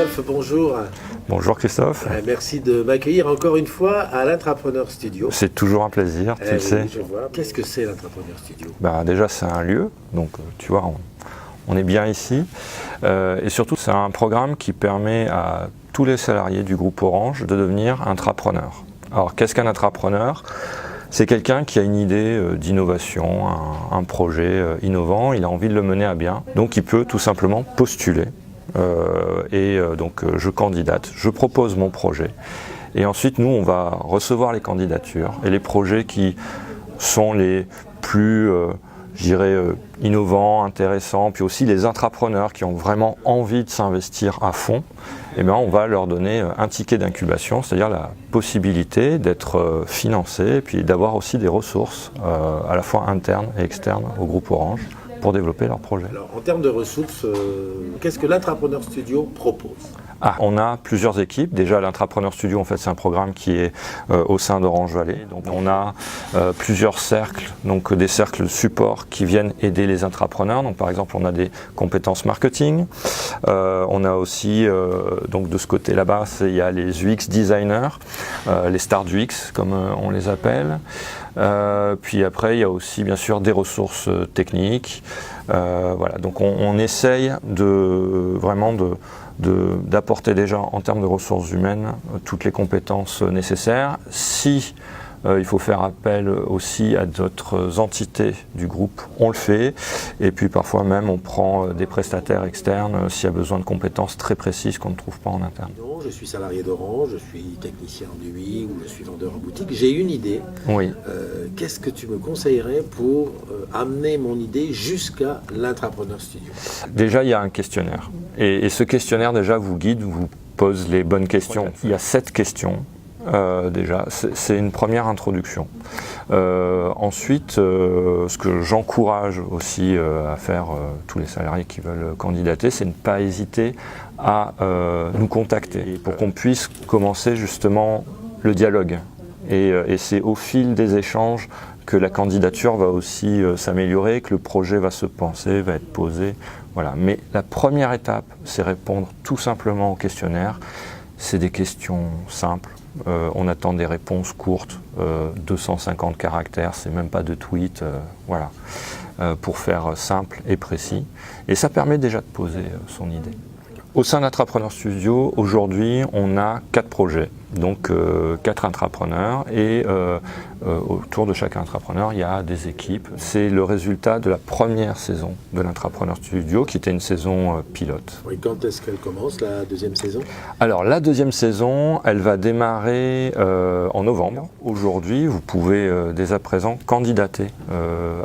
Rodolphe, bonjour. Bonjour Christophe. Merci de m'accueillir encore une fois à l'Intrapreneur Studio. C'est toujours un plaisir, tu le sais. Je vois. Qu'est-ce que c'est l'Intrapreneur Studio? Déjà c'est un lieu, donc tu vois, on est bien ici. Et surtout c'est un programme qui permet à tous les salariés du groupe Orange de devenir intrapreneurs. Alors qu'est-ce qu'un intrapreneur? C'est quelqu'un qui a une idée d'innovation, un projet innovant, il a envie de le mener à bien. Donc il peut tout simplement postuler. Donc je candidate, je propose mon projet. Et ensuite nous on va recevoir les candidatures et les projets qui sont les plus, innovants, intéressants, puis aussi les intrapreneurs qui ont vraiment envie de s'investir à fond. On va leur donner un ticket d'incubation, c'est-à-dire la possibilité d'être financé et puis d'avoir aussi des ressources à la fois internes et externes au groupe Orange pour développer leur projet. Alors, en termes de ressources, qu'est-ce que l'Intrapreneur Studio propose? On a plusieurs équipes. Déjà, l'Intrapreneur Studio, en fait, c'est un programme qui est au sein d'Orange Valley. Donc, on a plusieurs cercles, donc des cercles de support qui viennent aider les intrapreneurs. Donc, par exemple, on a des compétences marketing. On a aussi, donc de ce côté là-bas, il y a les UX designers, les stars du UX, comme on les appelle. Puis après, il y a aussi, bien sûr, des ressources techniques. Voilà. Donc, on essaye d'apporter déjà en termes de ressources humaines toutes les compétences nécessaires. Si il faut faire appel aussi à d'autres entités du groupe, on le fait. Et puis parfois même on prend des prestataires externes s'il y a besoin de compétences très précises qu'on ne trouve pas en interne. Je suis salarié d'Orange, je suis technicien en UI ou je suis vendeur en boutique. J'ai une idée. Oui. Qu'est-ce que tu me conseillerais pour amener mon idée jusqu'à l'Intrapreneur Studio? Déjà, il y a un questionnaire. Et ce questionnaire déjà vous guide, vous pose les bonnes questions. Il y a 7 questions. Déjà, c'est une première introduction. Ensuite, ce que j'encourage aussi à faire tous les salariés qui veulent candidater, c'est ne pas hésiter à nous contacter pour qu'on puisse commencer justement le dialogue. Et c'est au fil des échanges que la candidature va aussi s'améliorer, que le projet va se penser, va être posé. Voilà. Mais la première étape, c'est répondre tout simplement au questionnaire. C'est des questions simples. On attend des réponses courtes, 250 caractères, c'est même pas de tweet, voilà, pour faire simple et précis. Et ça permet déjà de poser son idée. Au sein d'Intrapreneur Studio, aujourd'hui, on a 4 projets, donc 4 intrapreneurs et autour de chaque intrapreneur, il y a des équipes. C'est le résultat de la première saison de l'Intrapreneur Studio, qui était une saison pilote. Oui, quand est-ce qu'elle commence, la deuxième saison? Alors, la deuxième saison, elle va démarrer en novembre. Aujourd'hui, vous pouvez dès à présent candidater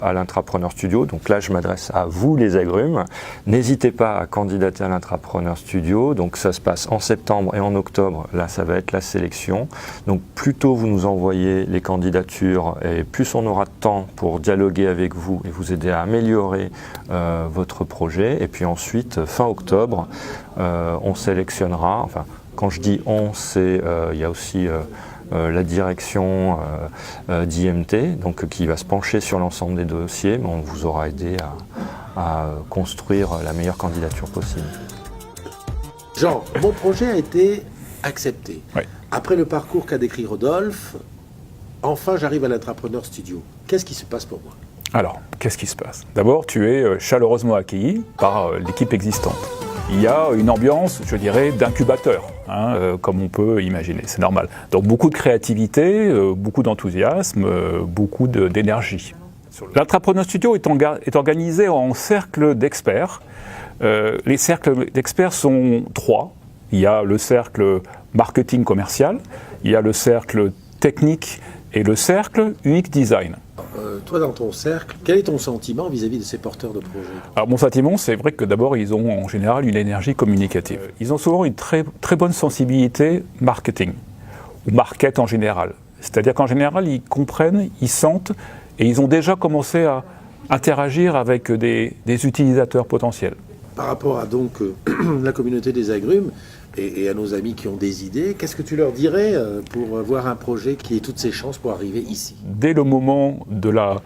à l'Intrapreneur Studio. Donc là, je m'adresse à vous, les agrumes. N'hésitez pas à candidater à l'Intrapreneur Studio. Donc ça se passe en septembre et en octobre. Là, ça va être la sélection. Donc plus tôt vous nous envoyez les candidatures et plus on aura de temps pour dialoguer avec vous et vous aider à améliorer votre projet. Et puis ensuite, fin octobre, on sélectionnera, enfin quand je dis on, c'est il y a aussi la direction d'IMT, donc qui va se pencher sur l'ensemble des dossiers, mais on vous aura aidé à construire la meilleure candidature possible. Jean, mon projet a été accepté. Oui. Après le parcours qu'a décrit Rodolphe, enfin j'arrive à l'Intrapreneur Studio. Qu'est-ce qui se passe pour moi? Alors, qu'est-ce qui se passe? D'abord, tu es chaleureusement accueilli par l'équipe existante. Il y a une ambiance, je dirais, d'incubateur, comme on peut imaginer, c'est normal. Donc beaucoup de créativité, beaucoup d'enthousiasme, beaucoup d'énergie. L'Intrapreneur Studio est organisé en cercles d'experts. Les cercles d'experts sont 3. Il y a le cercle marketing commercial, il y a le cercle technique et le cercle UX design. Toi, dans ton cercle, quel est ton sentiment vis-à-vis de ces porteurs de projets? Alors mon sentiment, c'est vrai que d'abord, ils ont en général une énergie communicative. Ils ont souvent une très, très bonne sensibilité marketing, ou market en général. C'est-à-dire qu'en général, ils comprennent, ils sentent, et ils ont déjà commencé à interagir avec des utilisateurs potentiels. Par rapport à donc la communauté des agrumes et à nos amis qui ont des idées, qu'est-ce que tu leur dirais pour voir un projet qui ait toutes ses chances pour arriver ici? Dès le moment de la,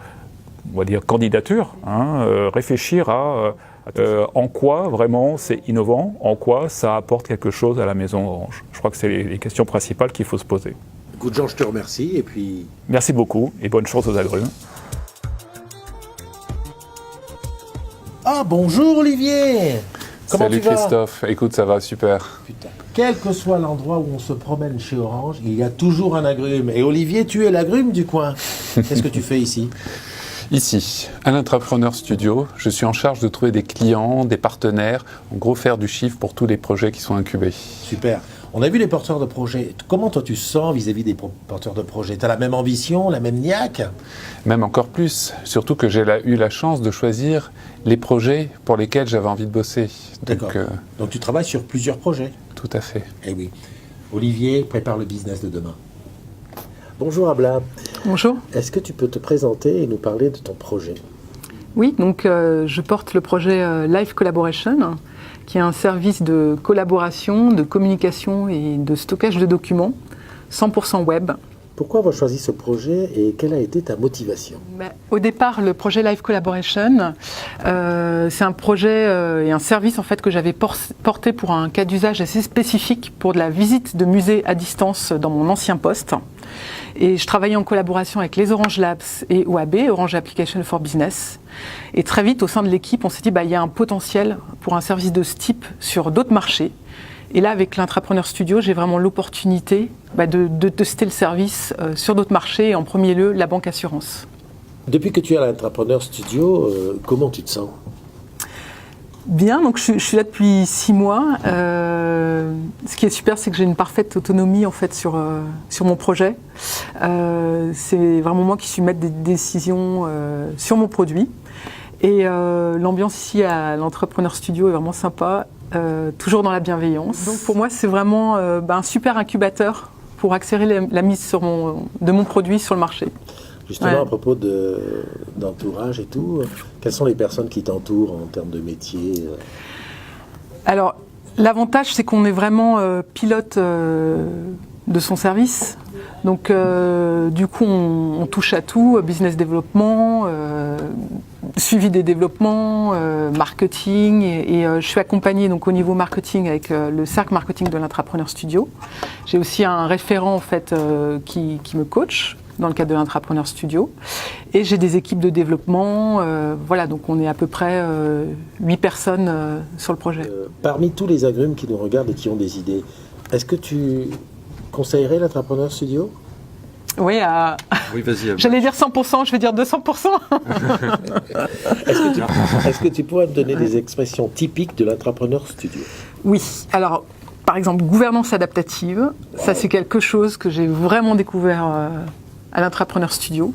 on va dire, candidature, réfléchir En quoi vraiment c'est innovant? En quoi ça apporte quelque chose à la maison Orange? Je crois que c'est les questions principales qu'il faut se poser. Écoute Jean, je te remercie et puis... Merci beaucoup et bonne chance aux agrumes. Ah bonjour Olivier. Comment Salut tu vas? Christophe, écoute ça va super. Putain. Quel que soit l'endroit où on se promène chez Orange, il y a toujours un agrume. Et Olivier, tu es l'agrume du coin. Qu'est-ce que tu fais ici? Ici, à l'Entrepreneur Studio, je suis en charge de trouver des clients, des partenaires, en gros faire du chiffre pour tous les projets qui sont incubés. Super. On a vu les porteurs de projets. Comment toi tu sens vis-à-vis des porteurs de projets? Tu as la même ambition, la même niaque? Même encore plus, surtout que j'ai eu la chance de choisir les projets pour lesquels j'avais envie de bosser. D'accord. Donc tu travailles sur plusieurs projets? Tout à fait. Eh oui. Olivier prépare le business de demain. Bonjour Abla. Bonjour. Est-ce que tu peux te présenter et nous parler de ton projet? Oui, donc je porte le projet Live Collaboration, qui est un service de collaboration, de communication et de stockage de documents, 100% web. Pourquoi avoir choisi ce projet et quelle a été ta motivation? Au départ, le projet Live Collaboration, c'est un projet et un service en fait que j'avais porté pour un cas d'usage assez spécifique pour de la visite de musées à distance dans mon ancien poste. Et je travaillais en collaboration avec les Orange Labs et OAB, Orange Application for Business. Et très vite, au sein de l'équipe, on s'est dit il y a un potentiel pour un service de ce type sur d'autres marchés. Et là, avec l'Entrepreneur Studio, j'ai vraiment l'opportunité de tester le service sur d'autres marchés, et en premier lieu, la banque assurance. Depuis que tu es à l'Entrepreneur Studio, comment tu te sens? Bien, donc je suis là depuis 6 mois. Ce qui est super, c'est que j'ai une parfaite autonomie en fait sur mon projet. C'est vraiment moi qui suis maître des décisions sur mon produit. Et l'ambiance ici à l'Entrepreneur Studio est vraiment sympa, toujours dans la bienveillance. Donc pour moi, c'est vraiment un super incubateur pour accélérer la mise de mon produit sur le marché. Justement, Ouais. à propos d'entourage et tout, quelles sont les personnes qui t'entourent en termes de métier? Alors, l'avantage, c'est qu'on est vraiment pilote de son service. Donc, du coup, on touche à tout, business développement, suivi des développements, marketing. Et je suis accompagnée donc, au niveau marketing avec le cercle marketing de l'Entrepreneur Studio. J'ai aussi un référent en fait, qui me coach dans le cadre de l'Entrepreneur Studio. Et j'ai des équipes de développement. Voilà, donc on est à peu près 8 personnes sur le projet. Parmi tous les agrumes qui nous regardent et qui ont des idées, est-ce que tu conseillerais l'Entrepreneur Studio? Oui, Oui, vas-y. j'allais dire 100%, je vais dire 200%. Est-ce que tu pourrais me donner des expressions typiques de l'Entrepreneur Studio? Oui, alors par exemple, gouvernance adaptative, ça c'est quelque chose que j'ai vraiment découvert à l'Entrepreneur Studio.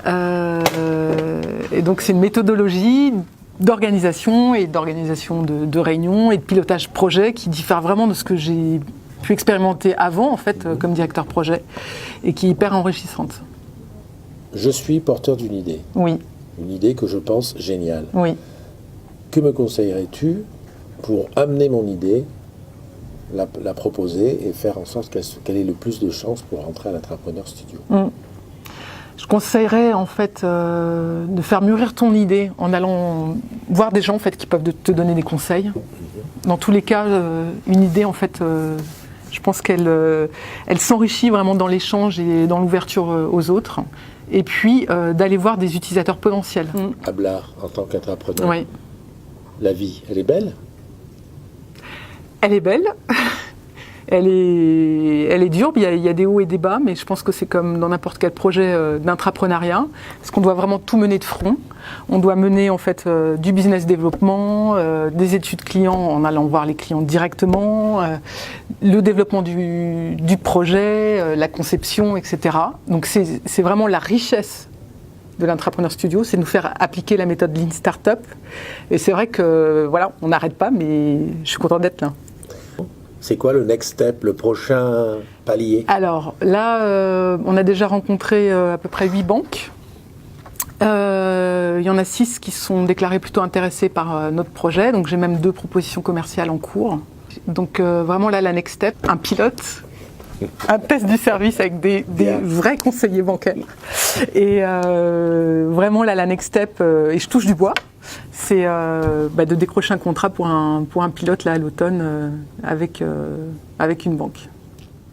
Et donc c'est une méthodologie d'organisation et d'organisation de réunions et de pilotage projet qui diffère vraiment de ce que j'ai pu expérimenter avant en fait comme directeur projet et qui est hyper enrichissante. Je suis porteur d'une idée. Oui, Une idée que je pense géniale. oui. Que me conseillerais-tu pour amener mon idée, la proposer et faire en sorte qu'elle ait le plus de chances pour rentrer à l'Entrepreneur Studio? Je conseillerais en fait de faire mûrir ton idée en allant voir des gens en fait qui peuvent te donner des conseils. Dans tous les cas, une idée en fait, je pense qu'elle s'enrichit vraiment dans l'échange et dans l'ouverture aux autres. Et puis d'aller voir des utilisateurs potentiels. Ablard, en tant qu'entrepreneur, Oui. la vie, elle est belle? Elle est belle. Elle est dure, il y a des hauts et des bas, mais je pense que c'est comme dans n'importe quel projet d'intrapreneuriat, parce qu'on doit vraiment tout mener de front. On doit mener en fait du business développement, des études clients en allant voir les clients directement, le développement du projet, la conception, etc. Donc c'est vraiment la richesse de l'Entrepreneur Studio, c'est de nous faire appliquer la méthode Lean Startup. Et c'est vrai que voilà, on n'arrête pas, mais je suis contente d'être là. C'est quoi le next step, le prochain palier? Alors là, on a déjà rencontré à peu près 8 banques. Il y en a 6 qui sont déclarées plutôt intéressées par notre projet. Donc j'ai même 2 propositions commerciales en cours. Donc vraiment là, la next step, un pilote, un test du service avec des vrais conseillers bancaires. Et vraiment là, la next step, et je touche du bois, c'est de décrocher un contrat pour un pilote là, à l'automne avec une banque.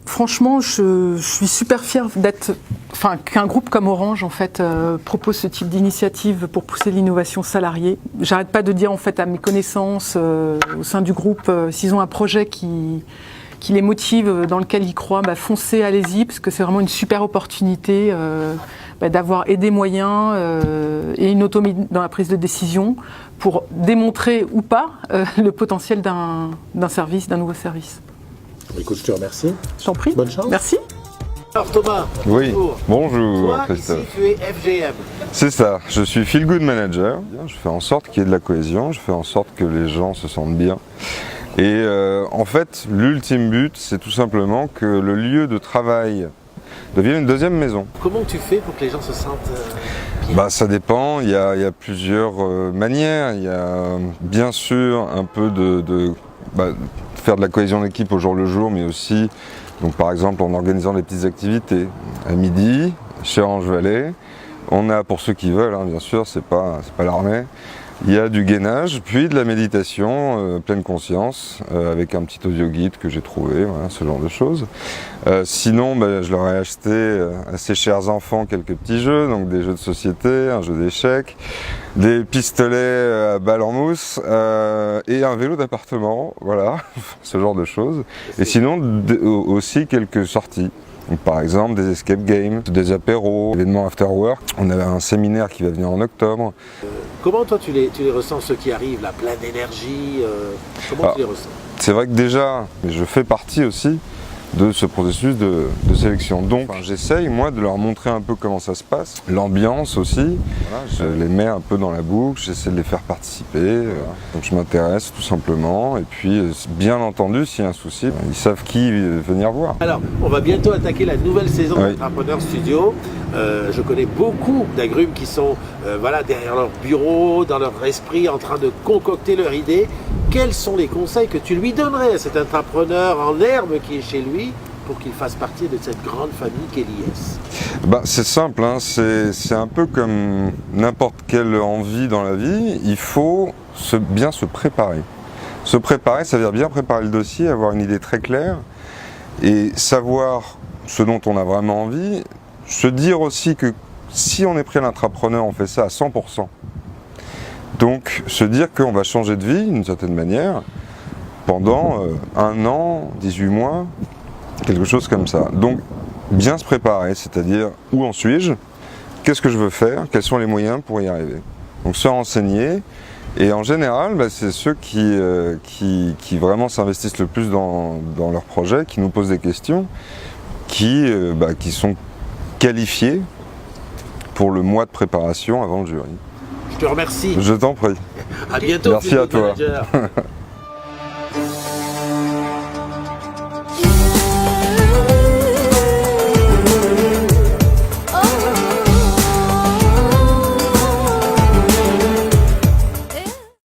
Franchement, je suis super fière qu'un groupe comme Orange en fait propose ce type d'initiative pour pousser l'innovation salariée. J'arrête pas de dire en fait à mes connaissances au sein du groupe, s'ils ont un projet qui les motive, dans lequel ils croient, foncez, allez-y, parce que c'est vraiment une super opportunité d'avoir des moyens et une autonomie dans la prise de décision pour démontrer ou pas le potentiel d'un nouveau service. Écoute, je te remercie. Je t'en prie. Bonne chance. Merci. Alors Thomas, Oui, bonjour Toi, Christophe. ici, tu es FGM. C'est ça, je suis Feel Good Manager. Je fais en sorte qu'il y ait de la cohésion, je fais en sorte que les gens se sentent bien. Et en fait, l'ultime but, c'est tout simplement que le lieu de travail devienne une deuxième maison. Comment tu fais pour que les gens se sentent bien? Ça dépend, il y a plusieurs manières. Il y a bien sûr un peu de faire de la cohésion d'équipe au jour le jour, mais aussi, donc par exemple en organisant des petites activités. À midi, chez Orange Valley, on a, pour ceux qui veulent, bien sûr, c'est pas l'armée, il y a du gainage, puis de la méditation pleine conscience, avec un petit audio guide que j'ai trouvé, voilà, ce genre de choses. Sinon, je leur ai acheté à ces chers enfants quelques petits jeux, donc des jeux de société, un jeu d'échecs, des pistolets à balles en mousse et un vélo d'appartement, voilà, ce genre de choses. Et sinon, aussi quelques sorties. Donc, par exemple, des escape games, des apéros, événements after work. On a un séminaire qui va venir en octobre. Comment toi tu les ressens, ceux qui arrivent là, plein d'énergie comment tu les ressens? C'est vrai que déjà, je fais partie aussi de ce processus de sélection. Donc j'essaye moi de leur montrer un peu comment ça se passe, l'ambiance aussi, voilà, je les mets un peu dans la boucle, j'essaie de les faire participer, donc je m'intéresse tout simplement, et puis bien entendu s'il y a un souci, ils savent qui venir voir. Alors, on va bientôt attaquer la nouvelle saison Oui. d'Entrepreneur Studio. Je connais beaucoup d'agrumes qui sont derrière leur bureau, dans leur esprit, en train de concocter leur idée. Quels sont les conseils que tu lui donnerais à cet entrepreneur en herbe qui est chez lui pour qu'il fasse partie de cette grande famille qu'est l'IS? C'est simple, c'est un peu comme n'importe quelle envie dans la vie, il faut bien se préparer. Se préparer, ça veut dire bien préparer le dossier, avoir une idée très claire et savoir ce dont on a vraiment envie. Se dire aussi que si on est pris à l'entrepreneur, on fait ça à 100%. Donc se dire qu'on va changer de vie d'une certaine manière pendant 1 an, 18 mois, quelque chose comme ça. Donc bien se préparer, c'est-à-dire où en suis-je, qu'est-ce que je veux faire, quels sont les moyens pour y arriver. Donc se renseigner, et en général, c'est ceux qui vraiment s'investissent le plus dans leur projet, qui nous posent des questions, qui sont qualifiés pour le mois de préparation avant le jury. Je te remercie. Je t'en prie. À bientôt. Merci à toi. Manager.